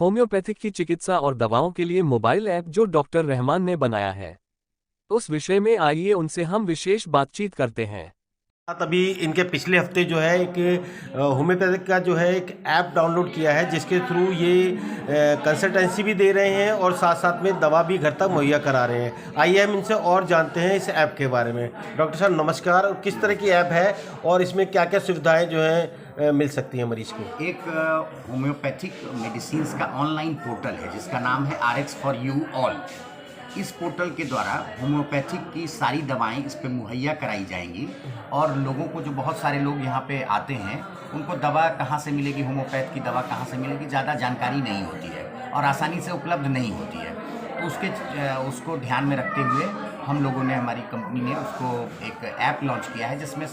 Homeopathic की चिकित्सा और दवाओं के लिए मोबाइल ऐप जो डॉक्टर रहमान ने बनाया है, उस विषय में आइए उनसे हम विशेष बातचीत करते हैं। अभी इनके पिछले हफ्ते जो है एक होम्योपैथिक का जो है एक ऐप डाउनलोड किया है, जिसके थ्रू ये कंसल्टेंसी भी दे रहे हैं और साथ साथ में दवा भी घर तक मुहैया करा रहे हैं। आइए हम इनसे और जानते हैं इस ऐप के बारे में। डॉक्टर साहब नमस्कार, किस तरह की ऐप है और इसमें क्या क्या सुविधाएं जो हैं मिल सकती हैं मरीज को? एक होम्योपैथिक मेडिसिन का ऑनलाइन पोर्टल है जिसका नाम है RX for You All। इस पोर्टल के द्वारा होम्योपैथिक की सारी दवाएं इस पे मुहैया कराई जाएंगी और लोगों को, जो बहुत सारे लोग यहाँ पे आते हैं, उनको दवा कहाँ से मिलेगी, होम्योपैथ की दवा कहाँ से मिलेगी, ज़्यादा जानकारी नहीं होती है और आसानी से उपलब्ध नहीं होती है। तो उसको ध्यान में रखते हुए हम लोगों ने, हमारी कंपनी ने उसको एक ऐप लॉन्च किया है जिसमें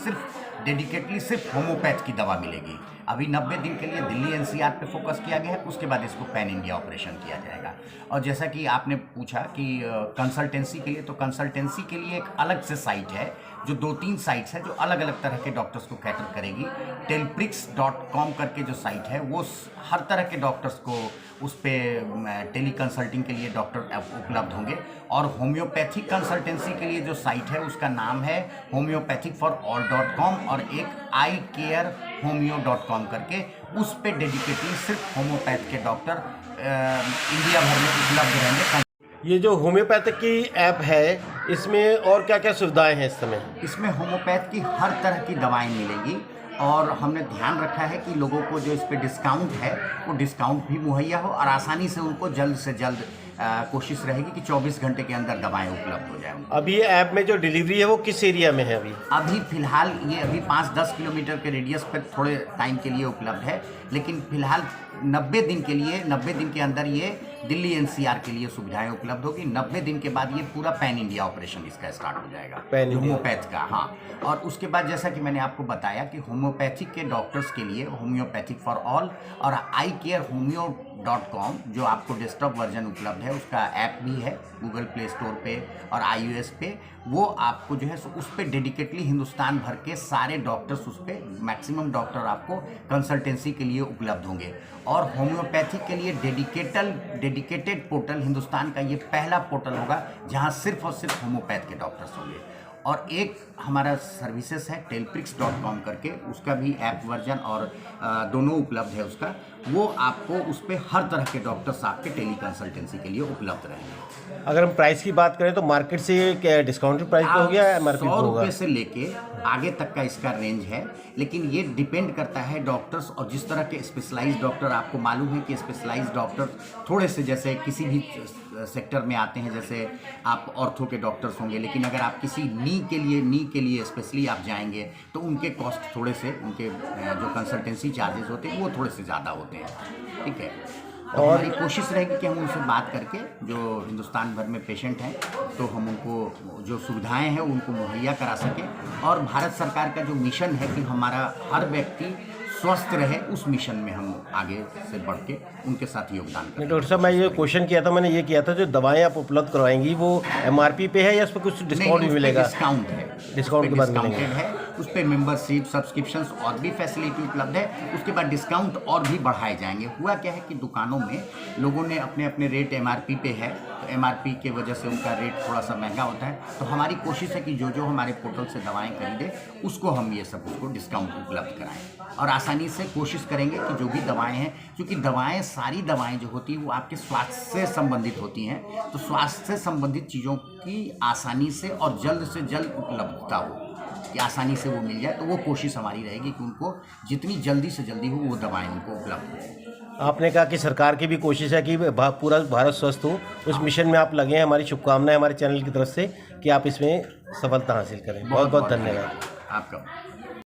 डेडिकेटली सिर्फ होम्योपैथ की दवा मिलेगी। अभी 90 दिन के लिए दिल्ली NCR पे फोकस किया गया है, उसके बाद इसको पैन इंडिया ऑपरेशन किया जाएगा। और जैसा कि आपने पूछा कि कंसल्टेंसी के लिए, तो कंसल्टेंसी के लिए एक अलग से साइट है, जो 2-3 साइट्स है जो अलग अलग तरह के डॉक्टर्स को कैटर करेगी। टेलप्रिक्स.com करके जो साइट है वो हर तरह के डॉक्टर्स को, उस पर टेली कंसल्टिंग के लिए डॉक्टर उपलब्ध होंगे। और होम्योपैथिक कंसल्टेंसी के लिए जो साइट है उसका नाम है homeopathic4all.com और एक iCareHomeo.com करके, उस पे डेडिकेटली सिर्फ होम्योपैथ के डॉक्टर इंडिया भर में उपलब्ध रहेंगे। ये जो होम्योपैथिक की ऐप है, इसमें और क्या क्या सुविधाएं हैं इस समय? इसमें होम्योपैथ की हर तरह की दवाएं मिलेंगी और हमने ध्यान रखा है कि लोगों को जो इस पे डिस्काउंट है वो डिस्काउंट भी मुहैया हो और आसानी से उनको जल्द से जल्द कोशिश रहेगी कि 24 घंटे के अंदर दवाएं उपलब्ध हो जाएं। अभी ये ऐप में जो डिलीवरी है वो किस एरिया में है अभी फिलहाल ये 5-10 किलोमीटर के रेडियस पर थोड़े टाइम के लिए उपलब्ध है, लेकिन फिलहाल 90 दिन के अंदर ये दिल्ली NCR के लिए सुविधाएं उपलब्ध होगी। 90 दिन के बाद ये पूरा पैन इंडिया ऑपरेशन इसका स्टार्ट हो जाएगा, होम्योपैथ का। हाँ, और उसके बाद जैसा कि मैंने आपको बताया कि होम्योपैथिक के डॉक्टर्स के लिए होम्योपैथिक फॉर ऑल और iCareHomeo.com जो आपको डेस्कटॉप वर्जन उपलब्ध है, उसका ऐप भी है गूगल प्ले स्टोर पे और iOS पे। वो आपको जो है उस पर डेडिकेटली हिंदुस्तान भर के सारे डॉक्टर्स, उस पर मैक्सिमम डॉक्टर आपको कंसल्टेंसी के लिए उपलब्ध होंगे। और होम्योपैथिक के लिए डेडिकेटेड पोर्टल, हिंदुस्तान का ये पहला पोर्टल होगा जहां सिर्फ और सिर्फ होम्योपैथ के डॉक्टर्स होंगे। और एक हमारा सर्विसेज है टेलप्रिक्स.com करके, उसका भी ऐप वर्जन और दोनों उपलब्ध है उसका। वो आपको उस पर हर तरह के डॉक्टर्स आपके टेली कंसल्टेंसी के लिए उपलब्ध रहेंगे। अगर हम प्राइस की बात करें तो मार्केट से क्या डिस्काउंटेड प्राइस पे हो गया है? 100 रुपये से लेके आगे तक का इसका रेंज है, लेकिन ये डिपेंड करता है डॉक्टर्स और जिस तरह के स्पेशलाइज्ड डॉक्टर। आपको मालूम है कि स्पेशलाइज्ड डॉक्टर थोड़े से, जैसे किसी भी सेक्टर में आते हैं, जैसे आप ऑर्थो के डॉक्टर्स होंगे, लेकिन अगर आप किसी नी के लिए स्पेशली आप जाएंगे तो उनके कॉस्ट थोड़े से, उनके जो कंसल्टेंसी चार्जेस होते हैं वो थोड़े से ज़्यादा होते हैं। ठीक है, और हमारी कोशिश रहेगी कि हम उनसे बात करके, जो हिंदुस्तान भर में पेशेंट हैं, तो हम उनको जो सुविधाएं हैं उनको मुहैया करा सकें। और भारत सरकार का जो मिशन है कि हमारा हर व्यक्ति स्वस्थ रहे, उस मिशन में हम आगे से बढ़ के उनके साथ योगदान करें। डॉक्टर साहब, मैं ये क्वेश्चन किया था, मैंने ये किया था, जो दवाएं आप उपलब्ध करवाएंगी वो MRP पे है या उस पर कुछ डिस्काउंट भी मिलेगा? डिस्काउंट है, डिस्काउंट के बाद डिस्काउंटेड है। उस पर मेंबरशिप, सब्सक्रिप्शंस और भी फैसिलिटी उपलब्ध है। उसके बाद डिस्काउंट और भी बढ़ाए जाएंगे। हुआ क्या है कि दुकानों में लोगों ने अपने अपने रेट MRP पे है, तो MRP की वजह से उनका रेट थोड़ा सा महंगा होता है। तो हमारी कोशिश है कि जो हमारे पोर्टल से दवाएं खरीदे उसको हम ये सब उसको डिस्काउंट उपलब्ध कराएं और आसानी से कोशिश करेंगे कि जो भी दवाएं हैं, क्योंकि दवाएं, सारी दवाएं जो होती हैं वो आपके स्वास्थ्य से संबंधित होती हैं, तो स्वास्थ्य से संबंधित चीज़ों की आसानी से और जल्द से जल्द उपलब्धता हो, कि आसानी से वो मिल जाए। तो वो कोशिश हमारी रहेगी कि उनको जितनी जल्दी से जल्दी हो वो दवाएं उनको उपलब्ध हो। आपने कहा कि सरकार की भी कोशिश है कि पूरा भारत स्वस्थ हो, उस मिशन में आप लगे हैं। हमारी शुभकामनाएं हमारे चैनल की तरफ से कि आप इसमें सफलता हासिल करें। बहुत बहुत धन्यवाद आपका।